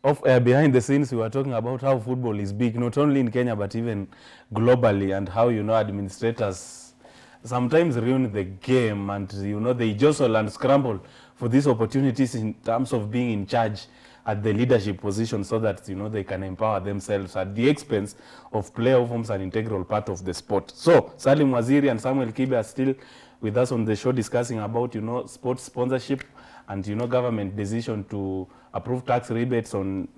behind the scenes, we were talking about how football is big, not only in Kenya, but even globally, and how, administrators sometimes ruin the game, and, they jostle and scramble for these opportunities in terms of being in charge at the leadership position so that, they can empower themselves at the expense of player forms an integral part of the sport. So, Salim Waziri and Samuel Kibe are still with us on the show discussing about, sports sponsorship and, government decision to approve tax rebates on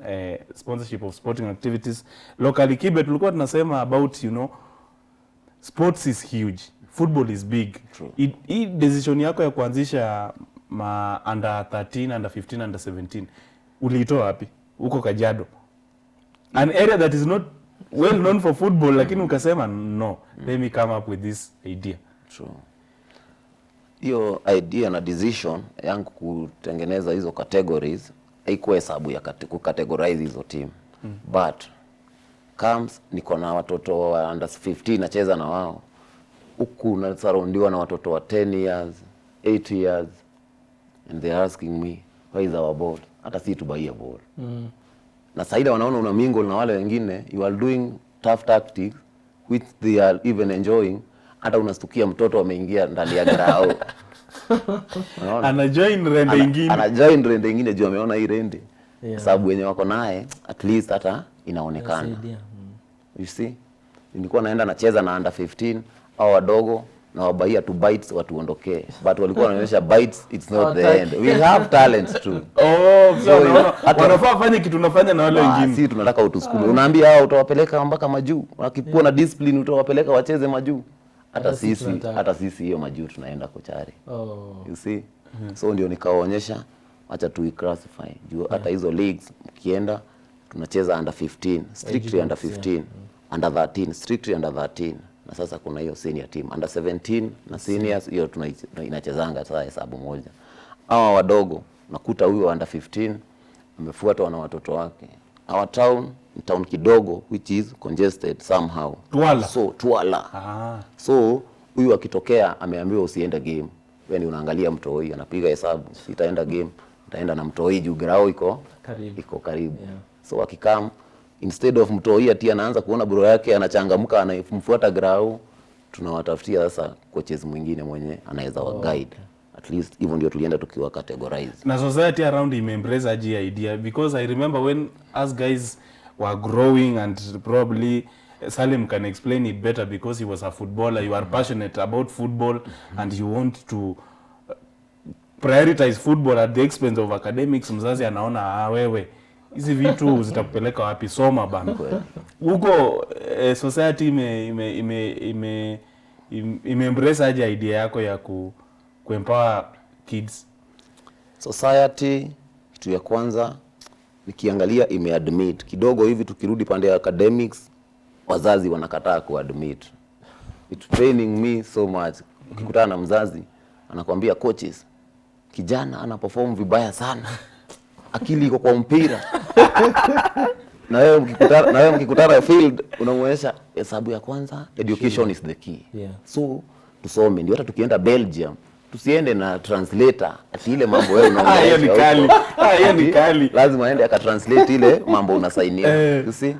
sponsorship of sporting activities locally. Kibe, tulikuwa tunasema about, sports is huge. Football is big. True. Hii decision yako ya kuanzisha under 13, under 15, under 17, uliitoa wapi? Uko Kajiado. An area that is not well known for football, lakini ukasema no, let me come up with this idea. True. Hiyo idea na decision yangu kutengeneza hizo categories haikuwa hesabu ya kucategorize hizo team. But comes niko na watoto wa under 15 nacheza na wao. Huku na surroundiwa na watoto wa 10 years, 8 years, and they are asking me, where is our ball? Hata si tubaia ball. Na saida wanaona una mingle na wale wengine, you are doing tough tactics which they are even enjoying. Hata unastukia mtoto ameingia ndani ya grao. Ana join rende ingine. Ana join rende ingine juu ameona hii rende. Sababu wenye wako naye at least hata inaonekana. You see? Nilikuwa naenda nacheza na under 15 au wadogo na wabaia to bites watuondokee. But walikuwa wanaonyesha bites, it's not the end. We have talents too. So wanafaa fanye kitu tunafanya na wale wengine. Sisi tunataka utusukume. Unaambia hao utawapeleka mpaka majuu. Wakikuwa na discipline utawapeleka wacheze majuu. Hata sisi hiyo majuu tunaenda kochari. You see? So ndio nikawaonyesha acha tu classify. Hata hizo leagues ukienda tunacheza under 15, strictly under 15, under 13, strictly under 13. Na sasa kuna hiyo senior team under 17 na seniors, hiyo inachezanga sasa hesabu moja. Hawa wadogo nakuta huyo under 15 amefuatwa na watoto wake. Our town kidogo which is congested somehow. Tuala. So huyu akitokea ameambiwa usiende game. Wewe ni unaangalia mtoi anapiga hesabu, sitaenda game, nitaenda na mtoi juu grao iko karibu. So akikam instead of mtoi ati anaanza kuona bro yake anachangamka anamfuata grao, tunawatafutia sasa coaches mwingine mwenye anaweza wa guide. At least even ndio tulienda tukiwa categorize. Na society around embrace aji idea, because I remember when us guys were growing, and probably Salim can explain it better because he was a footballer. You are passionate about football and you want to prioritize football at the expense of academics. Mzazi anaona wewe hizi vitu zitakupeleka wapi? Soma bana. Huko society ime embrace aje idea yako ya kuempower kids? Society kitu ya kwanza nikiangalia imeadmit kidogo hivi, tukirudi pande ya academics wazazi wanakataa kuadmit. It's training me so much. Ukikutana na mzazi anakuambia coaches, kijana ana perform vibaya sana, akili iko kwa mpira. Na wewe mkikutana field unamwonyesha hesabu ya kwanza, education is the key. So tusome, ndio hata tukienda Belgium tusiende na translator ati ile mambo wewe unaongea. Hiyo ni kali. Lazima aende akatranslate ile mambo unasainia. You see?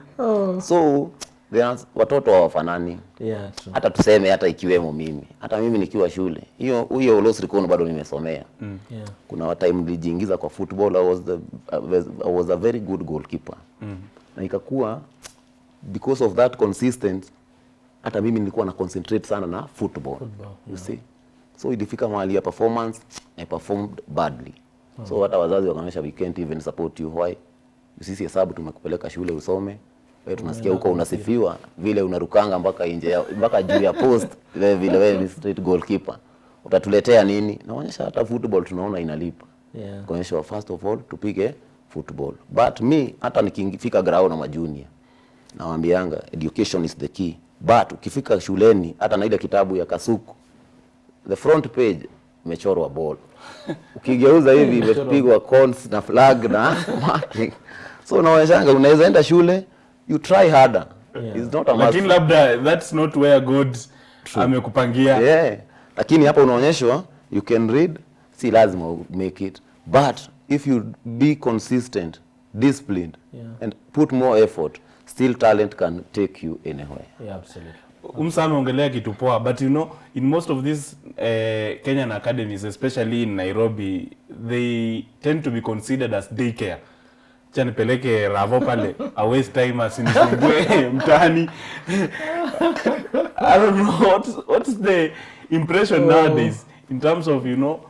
So watoto hawafanani. Hata tuseme hata ikiwemo mimi. Hata mimi nikiwa shule. Hiyo loss record bado nimesomea. Kuna time nilijiingiza kwa football. I was a very good goalkeeper. Na ikakuwa because of that consistent, hata mimi nilikuwa na concentrate sana na football. You see? So ilifika mahali ya performance, I performed badly. So hata wazazi wakaonyesha we can't even support you. Why? Sisi hesabu tumekupeleka shule usome. Wewe tunasikia huko unasifiwa vile unarukanga mpaka juu ya post vile wewe ni straight goalkeeper. Utatuletea nini? Naonyesha hata football tunaona inalipa. Kuonyesha first of all tupige football. But me hata nikifika ground na majunior nawaambianga education is the key. But ukifika shuleni hata na ile kitabu ya Kasuku, the front page imechorwa ball. Ukigeuza hivi imepigwa cones na flag na marking. So unaonyeshanga unaweza enda shule, you try harder. It's not a must. Lakini labda that's not where God amekupangia. Lakini hapa unaonyeshwa you can read, si lazima make it. But if you be consistent, disciplined, and put more effort, still talent can take you anywhere. Yeah, absolutely. Ongelea kitu poa, but you know, in most of these Kenyan academies, especially in Nairobi, they tend to be considered as daycare. Chani peleke ravo pale, a waste time asinisumbue mtani. I don't know what's the impression nowadays in terms of, you know,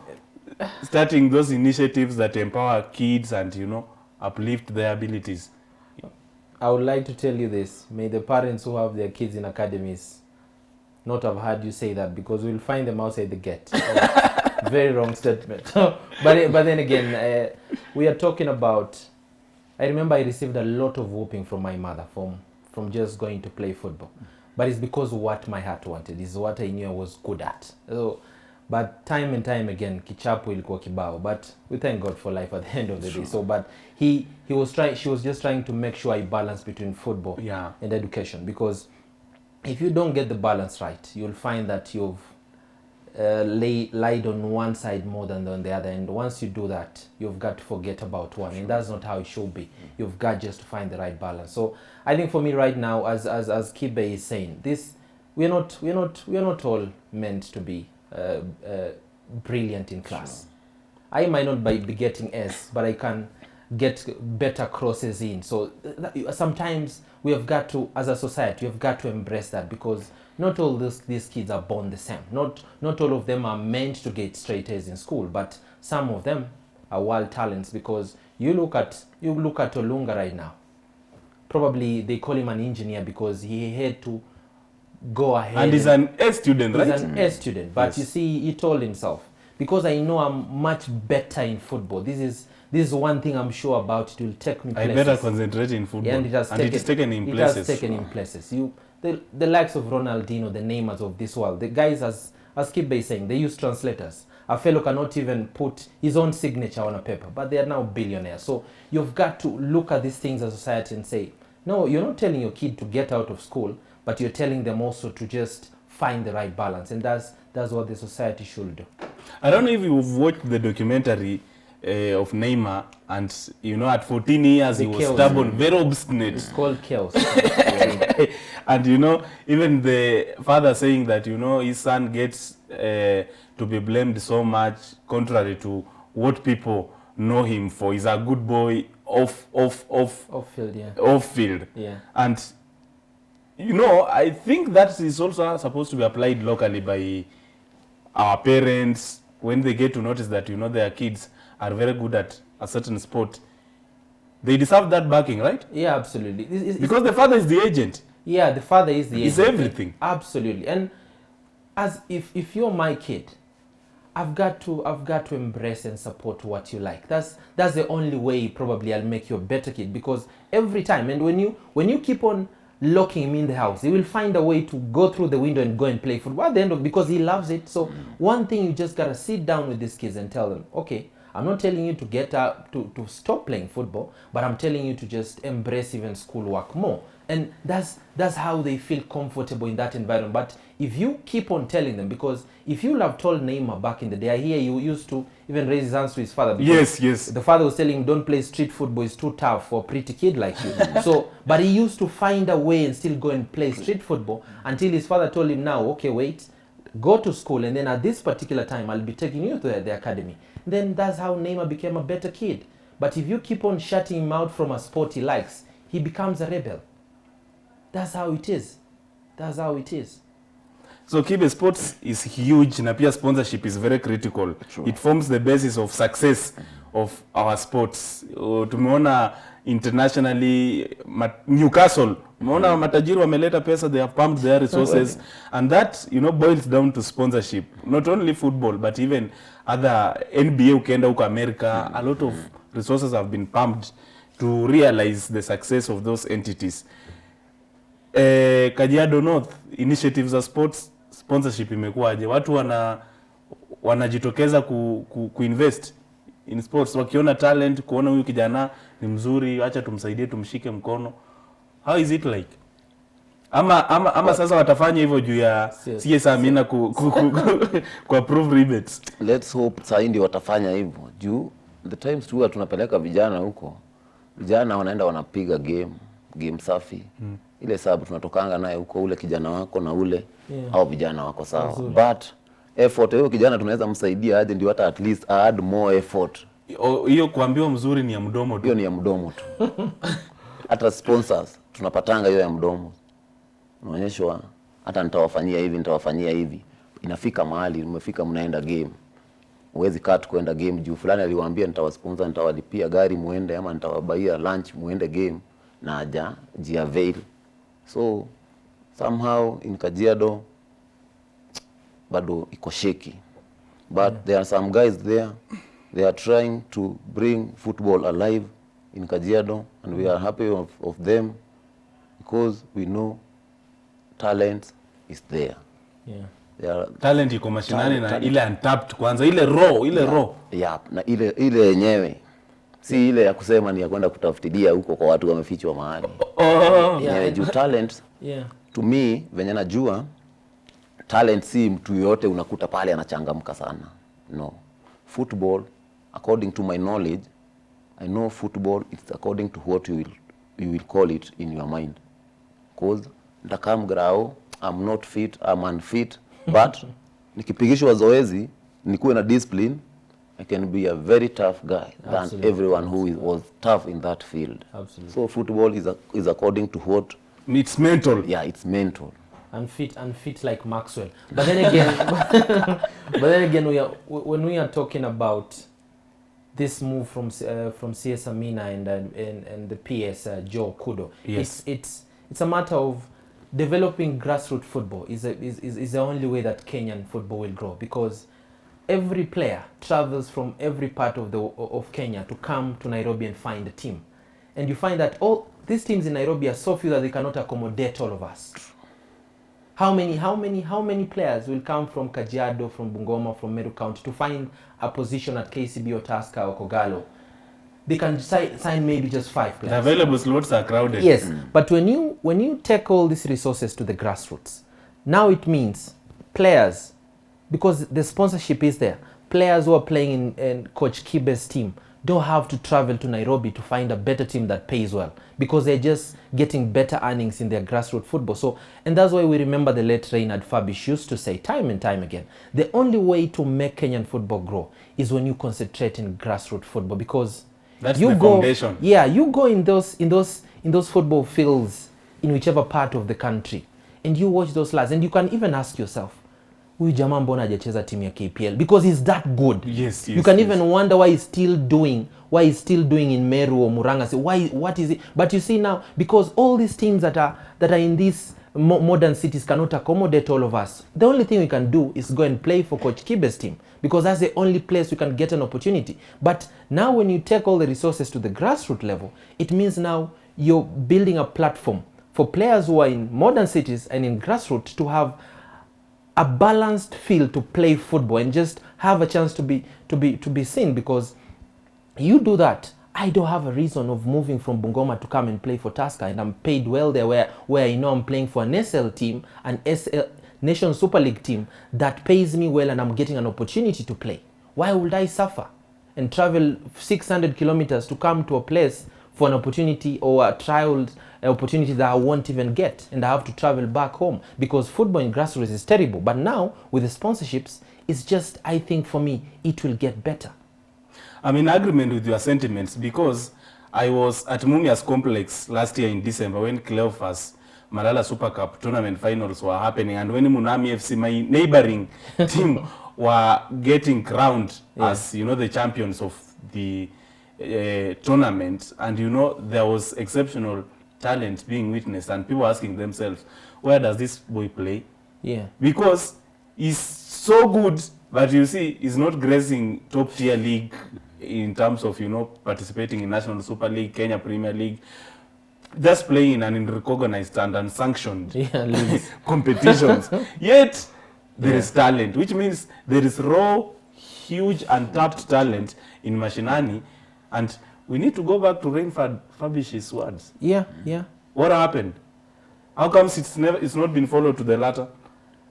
starting those initiatives that empower kids and, you know, uplift their abilities. I would like to tell you this. May the parents who have their kids in academies not have heard you say that, because we'll find them outside the gate. Very wrong statement. But then again, we are talking about... I remember I received a lot of whooping from my mother from just going to play football. But it's because what my heart wanted. It's what I knew I was good at. So, but time and time again, kichapo ilikuwa kibao. But we thank God for life at the end of the day. So, but she was just trying to make sure I balance between football and education. Because if you don't get the balance right, you'll find that you've lied on one side more than on the other. And once you do that, you've got to forget about one. And that's not how it should be. You've got just to find the right balance. So I think for me right now, as Kibe is saying, we're not all meant to be brilliant in class. I might not be getting S, but I can get better crosses in. So sometimes we have got to, as a society, we have got to embrace that, because not all these kids are born the same. Not all of them are meant to get straight A's in school, but some of them are wild talents. Because you look at Olunga right now. Probably they call him an engineer because he had to go ahead. And he's an A student, right? He's an A student, but you see, he told himself, because I know I'm much better in football. This is one thing I'm sure about. It will take me places. I better concentrate in football. And it has taken in places. It has taken in places. The likes of Ronaldinho, the Neymars of this world, the guys, as Kibe is saying, they use translators. A fellow cannot even put his own signature on a paper, but they are now billionaires. So you've got to look at these things as a society and say, no, you're not telling your kid to get out of school, but you're telling them also to just find the right balance. And that's what the society should do. I don't know if you've watched the documentary of Neymar, and you know, at 14 years he was stubborn, very obstinate. It's called chaos. And you know, even the father saying that, you know, his son gets to be blamed so much, contrary to what people know him for. He's a good boy off field, yeah. Off field. Yeah. And you know, I think that is also supposed to be applied locally by our parents when they get to notice that, you know, their kids are very good at a certain sport. They deserve that backing, right? Yeah, absolutely. Because the father is the agent. Yeah, the father is the agent. It's everything. Absolutely. And as if you're my kid, I've got to embrace and support what you like. That's the only way probably I'll make you a better kid. Because every time, and when you keep on locking him in the house, he will find a way to go through the window and go and play football at the end of, because he loves it. So one thing, you just gotta sit down with these kids and tell them, okay, I'm not telling you to get up to stop playing football, but I'm telling you to just embrace even schoolwork more. And that's how they feel comfortable in that environment. But if you keep on telling them, because if you have told Neymar back in the day, I hear you used to even raise his hands to his father. Yes. The father was telling him, don't play street football, it's too tough for a pretty kid like you. So, but he used to find a way and still go and play street football until his father told him, now, okay, wait, go to school, and then at this particular time, I'll be taking you to the academy. Then that's how Neymar became a better kid. But if you keep on shutting him out from a sport he likes, he becomes a rebel. That's how it is. That's how it is. So Kibe, sports is huge, na pia sponsorship is very critical. True. It forms the basis of success of our sports. Tumeona internationally, Newcastle, tumeona matajiri wameleta pesa, they have pumped their resources, and that, you know, boils down to sponsorship. Not only football, but even other NBA, ukienda huko America, a lot of resources have been pumped to realize the success of those entities. Kajiado North, initiatives za sports sponsorship imekuwaje? Watu wanajitokeza kuinvest in sports, wakiona talent, kuona huyu kijana ni mzuri, acha tumsaidie, tumshike mkono. How is it like? Ama sasa watafanya hivyo juu ya CSR mina ku approve rebates. Let's hope sasa ndio watafanya hivyo. Juu the times tu tunapeleka vijana huko, vijana wanaenda wanapiga game safi. Ile sababu tunatokanga naye huko, ule kijana wako na ule au vijana wako sawa. But effort hiyo kijana tunaweza msaidia aje ndio hata at least add more effort. Hiyo kuambiwa mzuri ni ya mdomo tu. Hiyo ni ya mdomo tu. Hata sponsors tunapatanga hiyo ya mdomo. Unaonyeshwa hata nitawafanyia hivi. Inafika mahali umefika mnaenda game. Uwezi cut kwenda game juu fulani aliwaambia nitawasponsor, nitawalipia gari muende ama nitawabaia lunch muende game na aja jiavail. So somehow in Kajiado bado iko shaky. But there are some guys there, they are trying to bring football alive in Kajiado, and we are happy of them because we know talent is there. Talent iko mashinani na ile untapped kwanza, ile raw. Yeah, na ile yenyewe si ile ya kusema ni ya kwenda kutafutilia huko kwa watu wamefichwa mahali. Juu talent to me venye najua talent si mtu yote unakuta pale anachangamka sana. No. Football, according to my knowledge, I know football it's according to what you will call it in your mind. Cause ndakam grao, I'm not fit, I'm unfit, but nikipigishwa zoezi, nikuwe na discipline, I can be a very tough guy than everyone who was tough in that field. So football is according to what? It's mental. Yeah, it's mental. Unfit like Maxwell. But then again, when we are talking about this move from CS Amina and the PS Joe Kudo, it's a matter of developing grassroots football is the only way that Kenyan football will grow, because every player travels from every part of Kenya to come to Nairobi and find a team, and you find that all these teams in Nairobi are so few that they cannot accommodate all of us. How many players will come from Kajiado, from Bungoma, from Meru County to find a position at KCB or Tusker or Kogalo? They can sign maybe just 5 players. The available slots are crowded. Yes, but when you take all these resources to the grassroots, now it means players, because the sponsorship is there, players who are playing in Coach Kibe's team don't have to travel to Nairobi to find a better team that pays well, because they're just getting better earnings in their grassroots football. So, and that's why we remember the late Reynard Fabish used to say time and time again, the only way to make Kenyan football grow is when you concentrate in grassroots football, because that's the foundation. Yeah, you go in those football fields in whichever part of the country, and you watch those lads, and you can even ask yourself, huyu jamaa mbona hajacheza timu ya KPL, because he's that good. Yes, you can even wonder why he's still doing in Meru or Murang'a. So what is it? But you see now, because all these teams that are in these modern cities cannot accommodate all of us, the only thing we can do is go and play for Coach Kibe's team, because that's the only place we can get an opportunity. But now when you take all the resources to the grassroots level, it means now you're building a platform for players who are in modern cities and in grassroots to have a balanced field to play football and just have a chance to be seen. Because you do that, I don't have a reason of moving from Bungoma to come and play for Tusker, and I'm paid well there, where I know I'm playing for an SL team, an SL Nation Super League team that pays me well, and I'm getting an opportunity to play. Why would I suffer and travel 600 kilometers to come to a place for an opportunity or a trial opportunity that I won't even get, and I have to travel back home? Because football in grassroots is terrible. But now with the sponsorships, it's just, I think for me, it will get better. I'm in agreement with your sentiments, because I was at Mumias Complex last year in December when Cleophas Malala Super Cup tournament finals were happening, and when Munami FC, my neighboring team, were getting crowned as, you know, the champions of the tournament, and you know there was exceptional talent being witnessed, and people asking themselves, where does this boy play? Yeah, because he's so good, but you see he's not gracing top tier league in terms of, you know, participating in National Super League, Kenya Premier League, just playing in unrecognized and unsanctioned competitions. Yet there is talent, which means there is raw, huge, untapped talent in Mashinani, and we need to go back to Rainford Fabish's words. Yeah. What happened? How comes it's not been followed to the latter?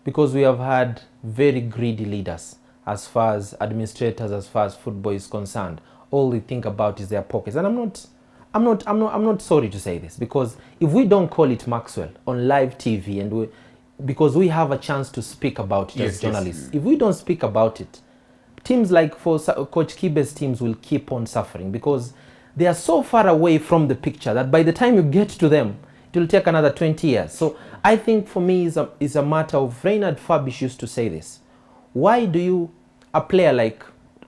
Because we have had very greedy leaders, as far as administrators, as far as football is concerned. All they think about is their pockets. And I'm not sorry to say this, because if we don't call it Maxwell on live TV, and because we have a chance to speak about it as journalists, if we don't speak about it, teams like Coach Kibe's teams will keep on suffering, because they are so far away from the picture that by the time you get to them, it will take another 20 years. So I think for me is a matter of, Reinhard Fabisch used to say this. Why do you, a player like,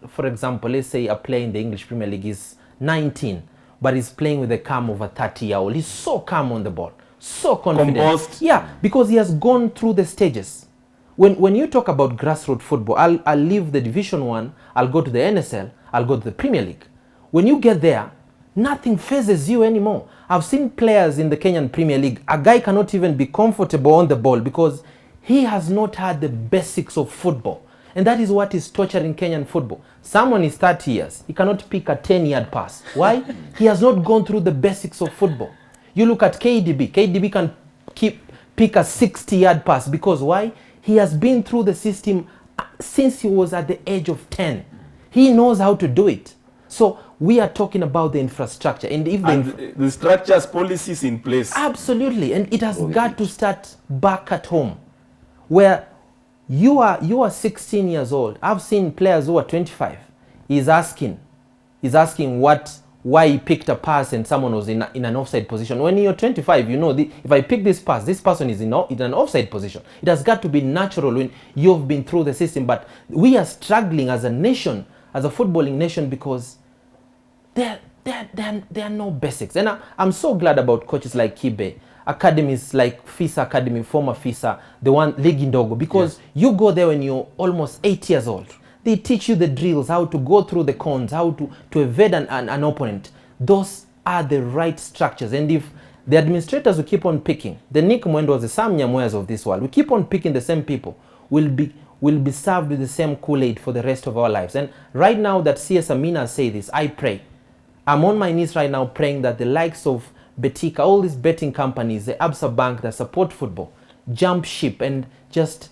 for example, let's say a player in the English Premier League is 19, but he's playing with the calm of a 30-year-old. He's so calm on the ball, so confident. Composed. Yeah, because he has gone through the stages. When you talk about grassroots football, I'll leave the Division 1, I'll go to the NSL, I'll go to the Premier League. When you get there, nothing phases you anymore. I've seen players in the Kenyan Premier League, a guy cannot even be comfortable on the ball because he has not had the basics of football. And that is what is torturing Kenyan football. Someone is 30 years, he cannot pick a 10-yard pass. Why? He has not gone through the basics of football. You look at KDB. KDB can pick a 60-yard pass because why? He has been through the system since he was at the age of 10. He knows how to do it. So we are talking about the infrastructure. And if the structures, policies in place. Absolutely. And it has got to start back at home, where you are 16 years old. I've seen players who are 25. He's asking why he picked a pass and someone was in an offside position. When you're 25, you know, if I pick this pass, this person is in an offside position. It has got to be natural when you've been through the system. But we are struggling as a nation, as a footballing nation, because there are no basics. And I'm so glad about coaches like Kibe, academies like FISA Academy, former FISA, the one Ligi Ndogo, because you go there when you're almost 8 years old. They teach you the drills, how to go through the cones, how to evade an opponent. Those are the right structures. And if the administrators will keep on picking, the Nick Mwendos, the Sam Nyamweyas of this world, we keep on picking the same people, will be served with the same Kool-Aid for the rest of our lives. And right now that CS Amina say this, I pray. I'm on my knees right now praying that the likes of Betika, all these betting companies, the Absa Bank that support football, jump ship and just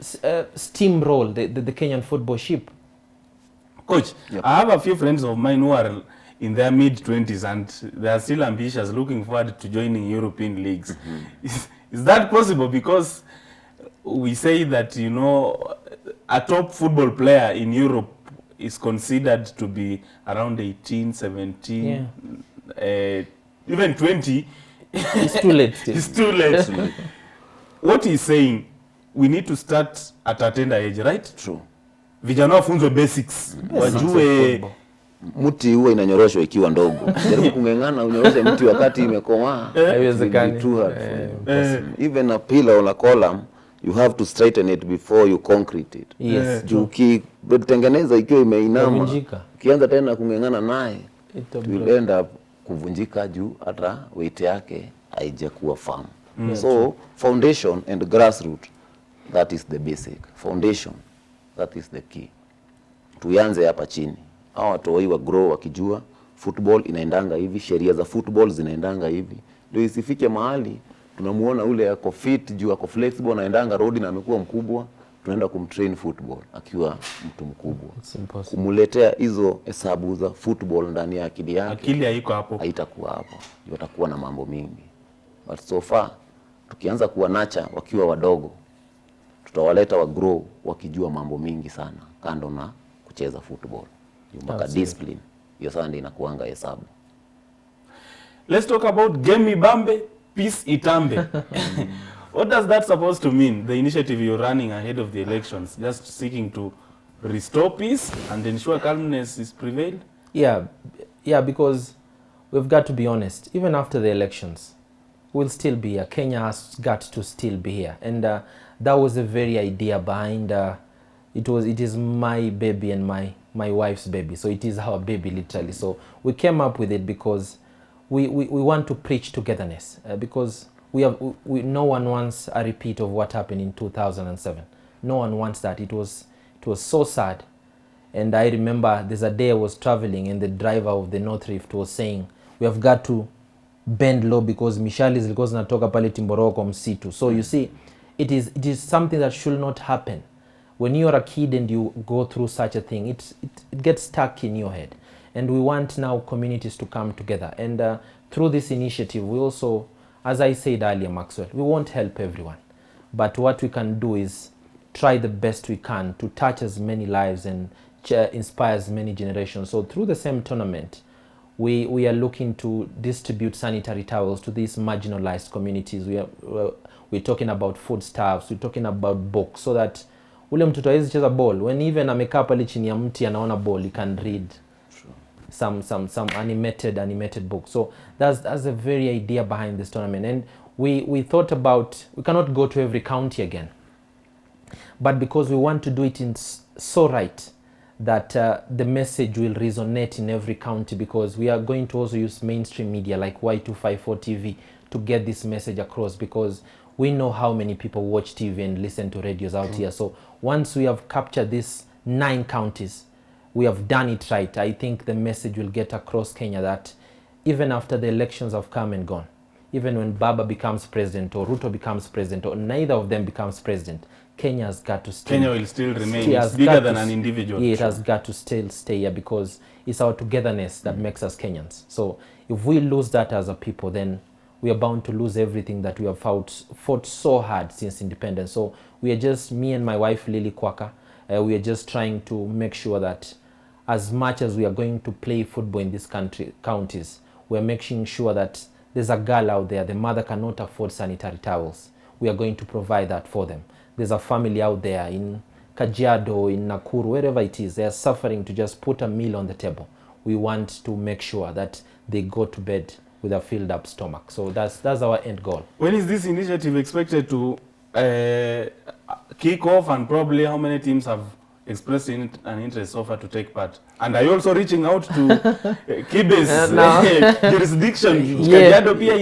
steamroll the Kenyan football ship. Coach, I have a few friends of mine who are in their mid-20s and they are still ambitious, looking forward to joining European leagues. Is that possible? Because we say that, you know, a top football player in Europe is considered to be around 18, 17, even 20. It's too late still. It's too late. What he's saying, we need to start at a tender age, right? True. Vijana wafunzwe basics. Wajue mti huwa inanyoroshwa ikiwa ndogo. Jaribu kung'eng'ana unyoroshe mti wakati imekomaa. Haiwezekani. Too hard for you. Even a pillar or a column, you have to straighten it before you concrete it. Yes. Juu ukitengeneza ikiwa imeinama, ukianza tena kung'eng'ana naye, you'll end up kuvunjika juu hata weight yake haijakuwa firm. So foundation and grassroots, that is the basic. Foundation, that is the key. Tuanze hapa chini. Hao watu wa grow wakijua football inaendanga hivi, sheria za football zinaendanga hivi. Ndio isifike mahali tunamuona ule yako fit juu yako flexible anaendanga road na amekuwa mkubwa, tunaenda kumtrain football akiwa mtu mkubwa. Kumuletea hizo hesabu za football ndani ya akili yake. Akili haiko hapo. Haitakuwa hapo. Yatakuwa na mambo mingi. But so far tukianza kuwa nacha wakiwa wadogo, tutawaleta wa grow wakijua mambo mingi sana kando na kucheza football. Mpaka discipline. Hiyo sana ndio inakuanga hesabu. Let's talk about game ibambe, peace itambe. What does that supposed to mean? The initiative you're running ahead of the elections, just seeking to restore peace and ensure calmness is prevailed? Yeah, because we've got to be honest. Even after the elections, we'll still be here. Kenya has got to still be here. And that was the very idea behind it is my baby and my wife's baby. So it is our baby literally. So we came up with it because we want to preach togetherness. Because no one wants a repeat of what happened in 2007. No one wants that. It was so sad. And I remember there's a day I was traveling and the driver of the North Rift was saying, we have got to bend low because Mishali zilikuwa zinatoka pale Timboroko msitu. So you see, it is something that should not happen. When you're a kid and you go through such a thing, it gets stuck in your head. And we want now communities to come together. And through this initiative, we also, as I said earlier, Maxwell, we won't help everyone. But what we can do is try the best we can to touch as many lives and inspire as many generations. So through the same tournament, we are looking to distribute sanitary towels to these marginalized communities. We're talking about foodstuffs, we're talking about books, so that ule mtoto hawezi cheza ball, when even amekaa pale chini ya mti anaona ball, he can read some animated book. So that's the very idea behind this tournament. And we thought about, we cannot go to every county again, but because we want to do it in so right that the message will resonate in every county, because we are going to also use mainstream media like Y254 TV to get this message across, because we know how many people watch TV and listen to radios out here. So once we have captured these 9 counties, we have done it right. I think the message will get across Kenya that even after the elections have come and gone, even when Baba becomes president or Ruto becomes president or neither of them becomes president, Kenya has got to stay. Kenya will still remain. It's bigger than an individual. Yeah, it has got to still stay here, because it's our togetherness that makes us Kenyans. So if we lose that as a people, then we are bound to lose everything that we have fought so hard since independence. So we are just, me and my wife Lily Kwaka, we are just trying to make sure that as much as we are going to play football in these counties, we are making sure that there's a girl out there, the mother cannot afford sanitary towels. We are going to provide that for them. There's a family out there in Kajiado, in Nakuru, wherever it is, they are suffering to just put a meal on the table. We want to make sure that they go to bed with a filled up stomach. So that's our end goal. When is this initiative expected to kick off, and probably how many teams have expressed an interest so far to take part? And are you also reaching out to Kibe's jurisdiction? Kajiado pia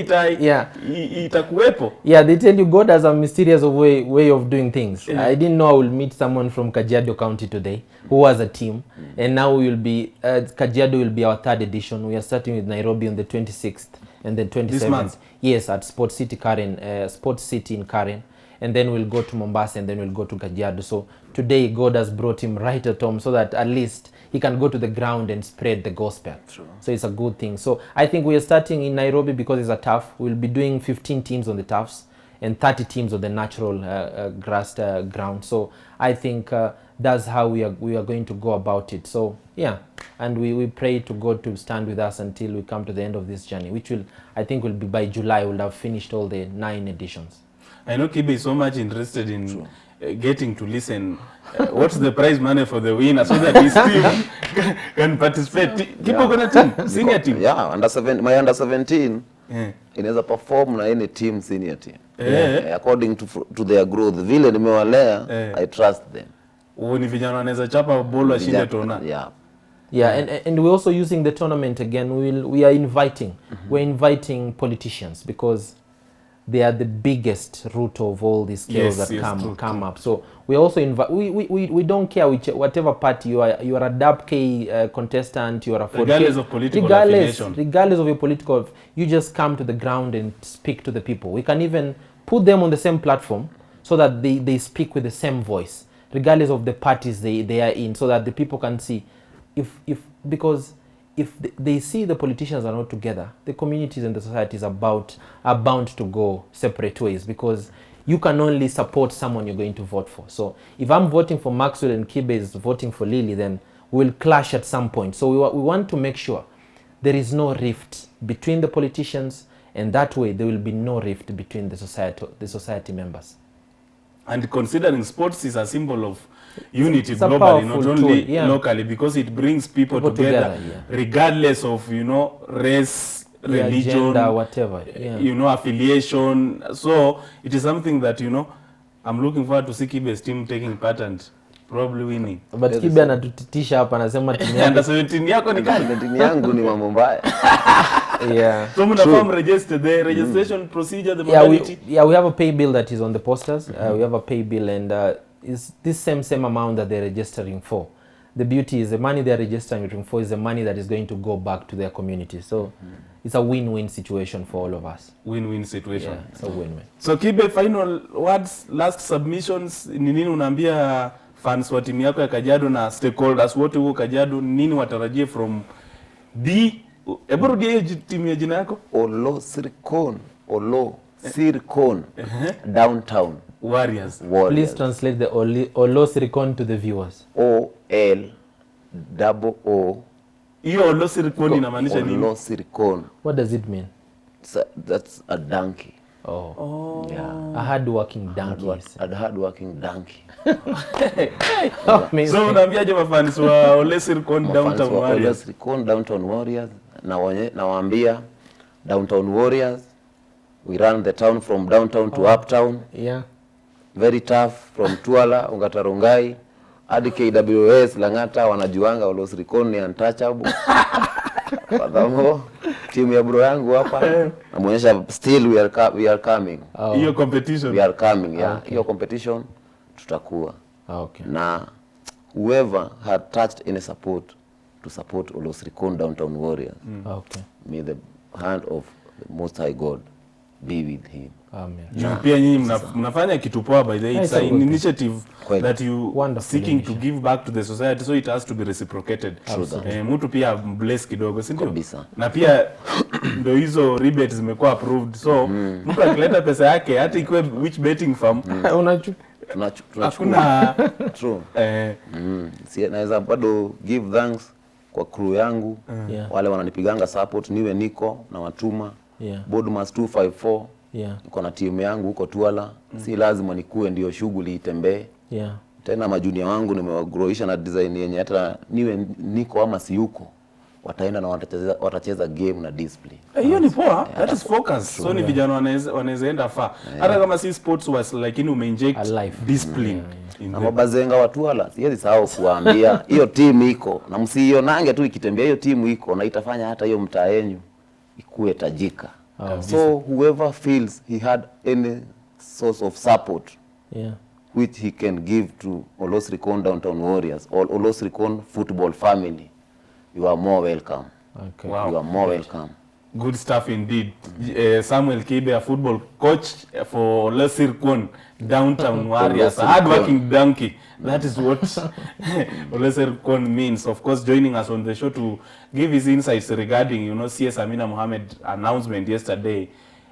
itakuwepo? Yeah, they tell you God has a mysterious way of doing things. Yeah. I didn't know I will meet someone from Kajiado County today who has a team. And now we will be, Kajiado will be our 3rd edition. We are starting with Nairobi on the 26th and then 27th. This month? Yes, at Sports City in Karen. And then we'll go to Mombasa, and then we'll go to Kajiado. So today God has brought him right at home, so that at least he can go to the ground and spread the gospel. True. So it's a good thing. So I think we are starting in Nairobi because it's a turf. We'll be doing 15 teams on the turfs and 30 teams on the natural grass ground. So I think that's how we are going to go about it. So yeah, and we pray to God to stand with us until we come to the end of this journey, which I think will be by July. We'll have finished all the 9 editions. I know Kibe is so much interested in getting to listen. What's the prize money for the winner, so that his team can participate? Kibe kuna team, senior team. Yeah, my under 17 inaweza perform na any team, senior team. According to their growth. Vile nimewalea, I trust them. Ni vijana wanaweza chapa bolo ashinde tona. Yeah, and we're also using the tournament again. We are inviting. We're inviting politicians, because they are the biggest root of all these skills that come up. So we also invite. We don't care whatever party you are. You are a DAP-K contestant. You are a 4K, regardless of political affiliation. Regardless of your political, you just come to the ground and speak to the people. We can even put them on the same platform, so that they speak with the same voice, regardless of the parties they are in, so that the people can see because if they see the politicians are not together, the communities and the societies are bound to go separate ways, because you can only support someone you're going to vote for. So if I'm voting for Maxwell and Kibe is voting for Lily, then we'll clash at some point. So we want to make sure there is no rift between the politicians, and that way there will be no rift between the society members. And considering sports is a symbol of unity globally, not only locally, because it brings people together regardless of, race, religion, gender, whatever, affiliation. So it is something that, I'm looking forward to see Kibe's team taking part and probably winning. But Kibe anatutitisha hapa, anasema timu yako under 17 yako ni gani? Timu yangu ni mambo mbaya. Yeah. So mnafahamu the registration procedure, the modality? We have a pay bill that is on the posters. We have a pay bill, and it's this same amount that they're registering for. The beauty is the money they're registering for is the money that is going to go back to their community. So it's a win-win situation for all of us. Win-win situation. Yeah, it's a win-win. So Kibe, final words, last submissions, ni nini unaambia fans wa timu yako ya Kajiado na stakeholders wote huko Kajiado, nini watarajie from Hebu rudia hiyo timu ya jina yako. Olosirikon Downtown Warriors. Please translate the Olosirikon to the viewers. O-L-O-O. Hiyo Olosirikon inamaanisha nini? Olosirikon. What does it mean? That's a donkey. Oh. Yeah. A hard-working donkey. A hard-working donkey. So unaambiaje mafans wa Olosirikon Downtown Warriors? Olosirikon Downtown Warriors. Nawaambia Downtown Warriors. We run the town from downtown to uptown. Yeah. Very tough from Tuala, Ungatarungai, hadi KWS, Langata, wanajuanga Olosirikon ni untouchable. Fadhamo, timu ya bro yangu hapa, namuonyesha still we are coming. Hiyo competition. We are coming, yeah. Hiyo competition tutakuwa. Okay. Na whoever had touched any support to support Olosirikon Downtown Warriors. Okay. May the hand of the Most High God be with him. Amen. Pia nyinyi mnafanya kitu poa by the way. It's an initiative that you seeking to give back to the society, so it has to be reciprocated. Mtu pia bless kidogo, si ndio? Na pia ndio hizo rebates zimekuwa approved. So mtu akileta pesa yake hata ikiwe which betting firm tunachukua. True. Naweza bado give thanks kwa crew yangu. Wale wananipiganga support, niwe niko na watuma. Boardmas 254. Niko na timu yangu huko Tuala. Si lazima nikue ndio shughuli itembee. Tena majunia wangu nimewagroisha na design yenye hata niwe niko ama si yuko, wataenda na watacheza game na display. Hiyo ni poa. That is focus. So ni vijana wanaweza enda far. Hata kama si sports was lakini umeinject discipline. Na mabazenga wa Tuala, siwezi sahau kuambia hiyo timu iko na msionange tu ikitembea, hiyo timu iko na itafanya hata hiyo mtaa yenu ikue tajika. So whoever feels he had any source of support which he can give to Olosirikon Downtown Warriors or Olosirikon football family, you are more welcome. Okay. Wow. You are more welcome. Good stuff indeed. Samuel Kibe, a football coach for Olosirikon Downtown Warriors, a hard-working donkey. That is what Olosirikon means. Of course, joining us on the show to give his insights regarding, CS Amina Mohammed announcement yesterday,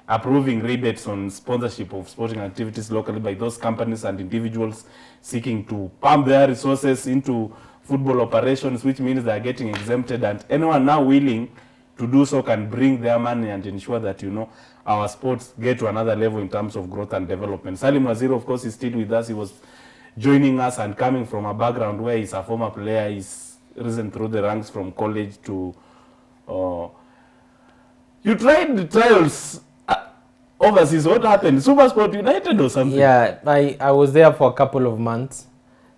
approving rebates on sponsorship of sporting activities locally by those companies and individuals seeking to pump their resources into football operations, which means they are getting exempted, and anyone now willing to do so can bring their money and ensure that, our sports get to another level in terms of growth and development. Salim Waziri, of course, is still with us. He was joining us and coming from a background where he's a former player. He's risen through the ranks from college to... you tried the trials overseas. What happened? Supersport United or something? Yeah, I was there for a couple of months.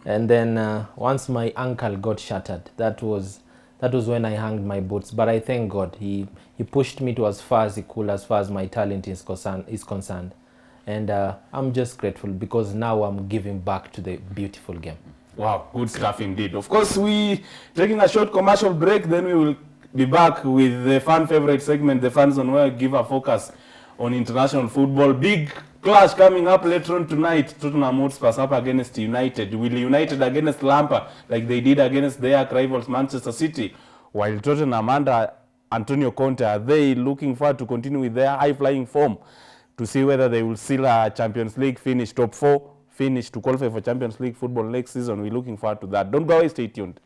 And then once my ankle got shattered, that was when I hung my boots. But I thank God, he pushed me to as far as he could, as far as my talent is concerned. And I'm just grateful because now I'm giving back to the beautiful game. Wow, good stuff indeed. Of course, we taking a short commercial break, then we will be back with the fan favorite segment, the Fans on, where we give a focus on international football. Big clash coming up later on tonight. Tottenham Hotspur up against United. Will United against Lampard like they did against their rivals Manchester City? While Tottenham under Antonio Conte, are they looking forward to continue with their high-flying form to see whether they will seal a Champions League finish, top 4 finish to qualify for Champions League football next season? We're looking forward to that. Don't go away, stay tuned.